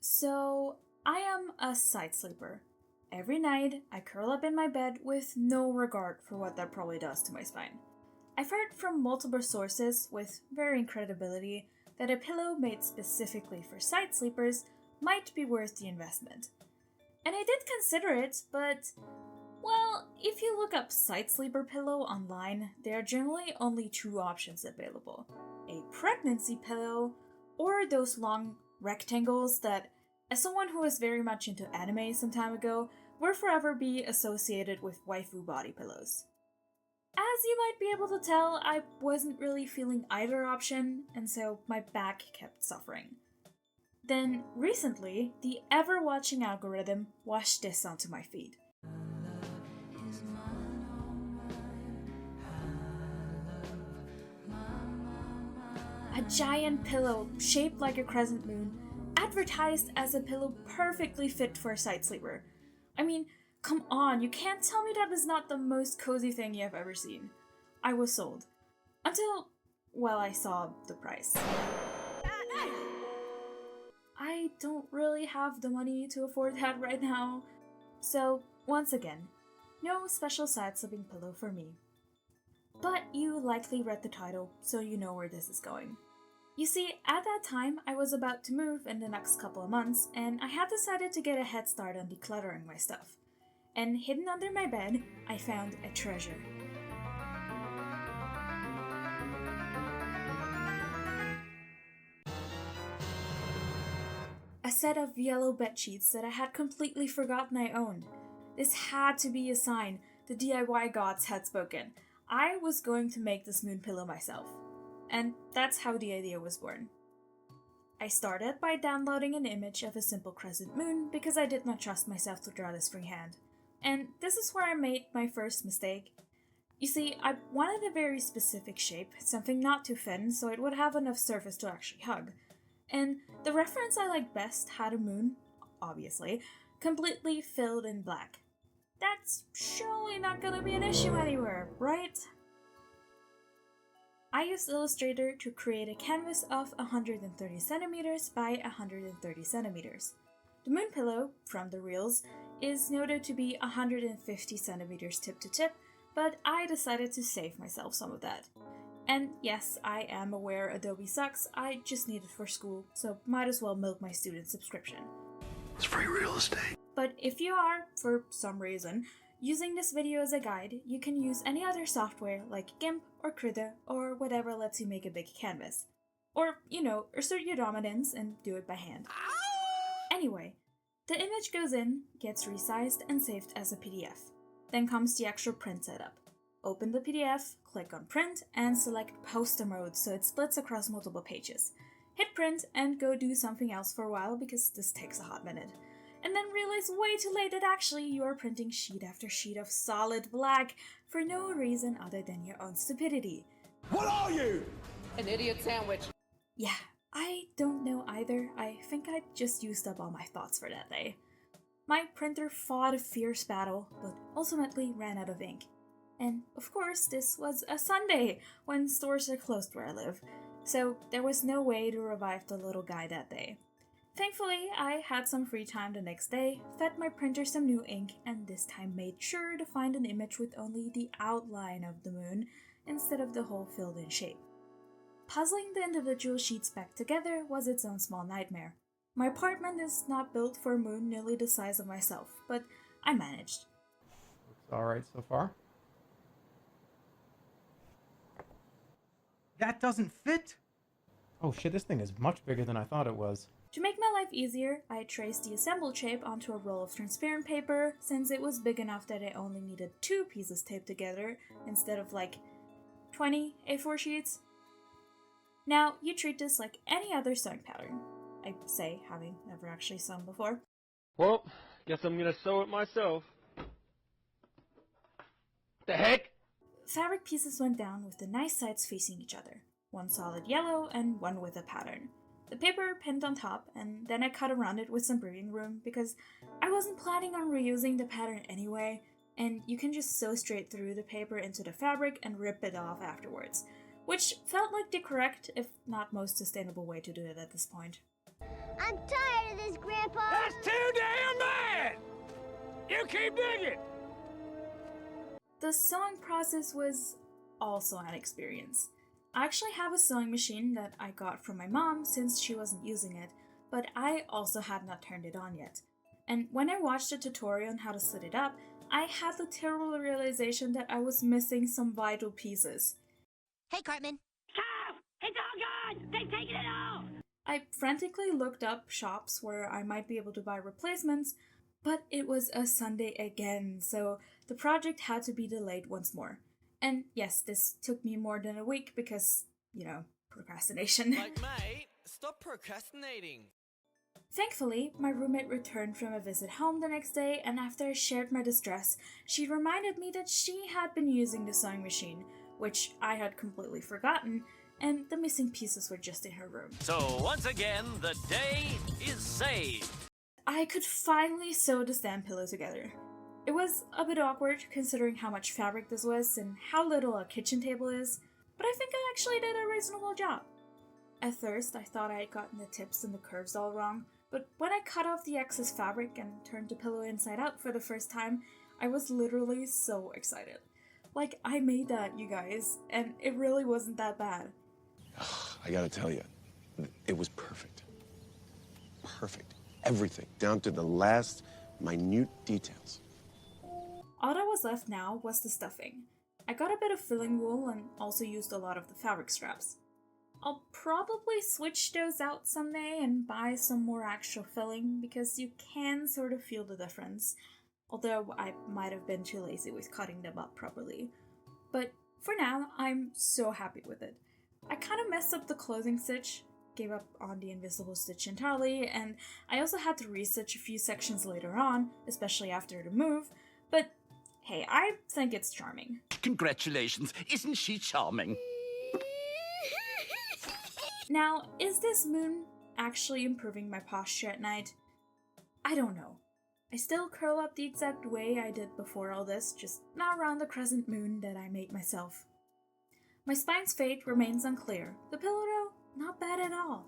So, I am a side sleeper. Every night, I curl up in my bed with no regard for what that probably does to my spine. I've heard from multiple sources, with varying credibility, that a pillow made specifically for side sleepers might be worth the investment. And I did consider it, but, well, if you look up side sleeper pillow online, there are generally only two options available: a pregnancy pillow, or those long rectangles that, as someone who was very much into anime some time ago, will forever be associated with waifu body pillows. As you might be able to tell, I wasn't really feeling either option, and so my back kept suffering. Then, recently, the ever watching algorithm washed this onto my feed. A giant pillow shaped like a crescent moon, advertised as a pillow perfectly fit for a side sleeper. I mean, come on, you can't tell me that is not the most cozy thing you have ever seen. I was sold. Until, well, I saw the price. I don't really have the money to afford that right now. So, once again, no special side sleeping pillow for me. But you likely read the title, so you know where this is going. You see, at that time, I was about to move in the next couple of months, and I had decided to get a head start on decluttering my stuff. And hidden under my bed, I found a treasure. A set of yellow bed sheets that I had completely forgotten I owned. This had to be a sign the DIY gods had spoken. I was going to make this moon pillow myself. And that's how the idea was born. I started by downloading an image of a simple crescent moon because I did not trust myself to draw this freehand. And this is where I made my first mistake. You see, I wanted a very specific shape, something not too thin so it would have enough surface to actually hug. And the reference I liked best had a moon, obviously, completely filled in black. That's surely not gonna be an issue anywhere, right? I used Illustrator to create a canvas of 130 centimeters by 130 centimeters. The moon pillow, from the reels, is noted to be 150 centimeters tip to tip, but I decided to save myself some of that. And yes, I am aware Adobe sucks, I just need it for school, so might as well milk my student subscription. It's free real estate. But if you are, for some reason, using this video as a guide, you can use any other software like GIMP or Krita or whatever lets you make a big canvas. Or, assert your dominance and do it by hand. Anyway, the image goes in, gets resized and saved as a PDF. Then comes the actual print setup. Open the PDF, click on print, and select poster mode so it splits across multiple pages. Hit print and go do something else for a while because this takes a hot minute. And then realize way too late that actually you are printing sheet after sheet of solid black for no reason other than your own stupidity. What are you? An idiot sandwich. Yeah, I don't know either. I think I just used up all my thoughts for that day. My printer fought a fierce battle, but ultimately ran out of ink. And of course, this was a Sunday, when stores are closed where I live, so there was no way to revive the little guy that day. Thankfully, I had some free time the next day, fed my printer some new ink, and this time made sure to find an image with only the outline of the moon instead of the whole filled in shape. Puzzling the individual sheets back together was its own small nightmare. My apartment is not built for a moon nearly the size of myself, but I managed. Looks alright so far. That doesn't fit! Oh shit, this thing is much bigger than I thought it was. To make my life easier, I traced the assembled shape onto a roll of transparent paper, since it was big enough that I only needed 2 pieces taped together instead of 20 A4 sheets. Now, you treat this like any other sewing pattern. I say, having never actually sewn before. Well, guess I'm gonna sew it myself. The heck? Fabric pieces went down with the nice sides facing each other, one solid yellow and one with a pattern. The paper pinned on top, and then I cut around it with some breathing room because I wasn't planning on reusing the pattern anyway, and you can just sew straight through the paper into the fabric and rip it off afterwards, which felt like the correct, if not most sustainable way to do it at this point. I'm tired of this, Grandpa. That's too damn bad! You keep digging! The sewing process was also an experience. I actually have a sewing machine that I got from my mom since she wasn't using it, but I also had not turned it on yet. And when I watched a tutorial on how to set it up, I had the terrible realization that I was missing some vital pieces. Hey, Cartman. Stop! It's all gone! They've taken it all! I frantically looked up shops where I might be able to buy replacements, but it was a Sunday again, so the project had to be delayed once more. And yes, this took me more than a week because, procrastination. Like, mate, stop procrastinating. Thankfully, my roommate returned from a visit home the next day, and after I shared my distress, she reminded me that she had been using the sewing machine, which I had completely forgotten, and the missing pieces were just in her room. So once again, the day is saved. I could finally sew the stand pillow together. It was a bit awkward considering how much fabric this was and how little a kitchen table is, but I think I actually did a reasonable job. At first, I thought I had gotten the tips and the curves all wrong, but when I cut off the excess fabric and turned the pillow inside out for the first time, I was literally so excited. Like, I made that, you guys, and it really wasn't that bad. I gotta tell you, it was perfect. Perfect. Everything, down to the last minute details. All that was left now was the stuffing. I got a bit of filling wool and also used a lot of the fabric scraps. I'll probably switch those out someday and buy some more actual filling because you can sort of feel the difference, although I might have been too lazy with cutting them up properly. But for now, I'm so happy with it. I kind of messed up the closing stitch, gave up on the invisible stitch entirely, and I also had to restitch a few sections later on, especially after the move, but hey, I think it's charming. Congratulations, isn't she charming? Now, is this moon actually improving my posture at night? I don't know. I still curl up the exact way I did before all this, just not around the crescent moon that I made myself. My spine's fate remains unclear. The pillow, though, not bad at all.